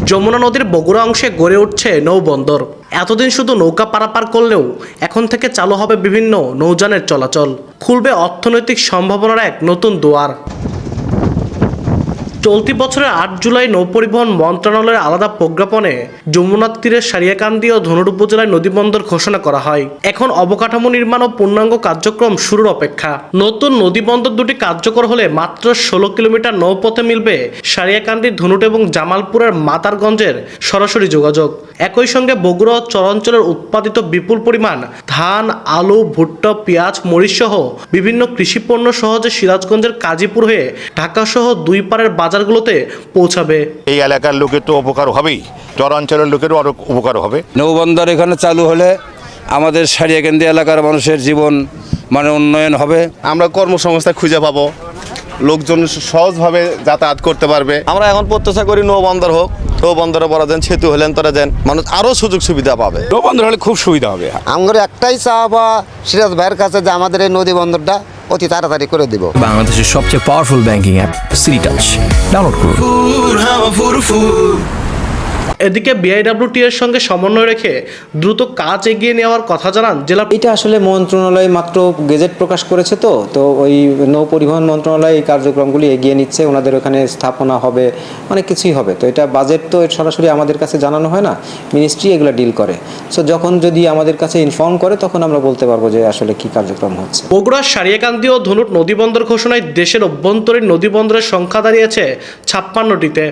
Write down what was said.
যমুনা নদীর বগুড়া অংশে গড়ে উঠছে নৌবন্দর। এতদিন শুধু নৌকা পারাপার করলেও এখন থেকে চালু হবে বিভিন্ন নৌযানের চলাচল, খুলবে অর্থনৈতিক সম্ভাবনার এক নতুন দুয়ার। চলতি বছরের ৮ জুলাই নৌপরিবহন মন্ত্রণালয়ের আলাদা প্রজ্ঞাপনে যমুনার তীরের সারিয়াকান্দি ও ধনুর উপজেলায় নদীবন্দর ঘোষণা করা হয়। এখন অবকাঠামো নির্মাণ ও পূর্ণাঙ্গ কার্যক্রম শুরুর অপেক্ষা। নতুন নদীবন্দর দুটি কার্যকর হলে মাত্র ১৬ কিলোমিটার নৌপথে মিলবে সারিয়াকান্দি, ধনুট এবং জামালপুরের মাতারগঞ্জের সরাসরি যোগাযোগ। একই সঙ্গে বগুড়া ও চরাঞ্চলের উৎপাদিত বিপুল পরিমাণ ধান, আলু, ভুট্টা, পেঁয়াজ, মরিচ সহ বিভিন্ন কৃষিপণ্য সহজে সিরাজগঞ্জের কাজীপুর হয়ে ঢাকা সহ দুই পারের বাজারগুলোতে পৌঁছাবে। এই এলাকার লোকের তো উপকার হবেই, চরাঞ্চলের লোকেরও আরো উপকার হবে। নৌবন্দর এখানে চালু হলে আমাদের সারিয়াকান্দি এলাকার মানুষের জীবন উন্নয়ন হবে। আমরা কর্মসংস্থান খুঁজে পাবো, লোকজন সহজভাবে যাতায়াত করতে পারবে। আমরা এখন প্রত্যাশা করি নৌবন্দর হোক, নৌবন্দরে বড় যেন সেতু হলেন তারা যেন মানুষ আরও সুযোগ সুবিধা পাবে। নৌবন্দর হলে খুব সুবিধা হবে। আমাদের একটাই চাওয়া সিরাজ ভাইয়ের কাছে যে আমাদের এই নদী বন্দরটা অতি তাড়াতাড়ি করে দিব। বাংলাদেশের সবচেয়ে powerful banking app city touch download করুন। এদিকে বিআইডব্লিউটি এর সঙ্গে সমন্বয় রেখে দ্রুত কাজ এগিয়ে নেওয়ার কথা জানান জেলা। এটা আসলে মন্ত্রণালয় মাত্র গেজেট প্রকাশ করেছে, তো ওই নৌ পরিবহন মন্ত্রণালয় এই কার্যক্রমগুলি এগিয়ে নিচ্ছে। ওনাদের ওখানে স্থাপনা হবে, অনেক কিছুই হবে। তো এটা বাজেট তো সরাসরি আমাদের কাছে জানানো হয় না, মিনিস্ট্রি এগুলো ডিল করে। সো যখন যদি আমাদের কাছে ইনফর্ম করে তখন আমরা বলতে পারবো যে আসলে কি কার্যক্রম হচ্ছে। বগুড়ার সারিয়াকান্দি ও ধনুট নদীবন্দর ঘোষণায় দেশের অভ্যন্তরীণ নদীবন্দরের সংখ্যা দাঁড়িয়েছে ৫৬টিতে।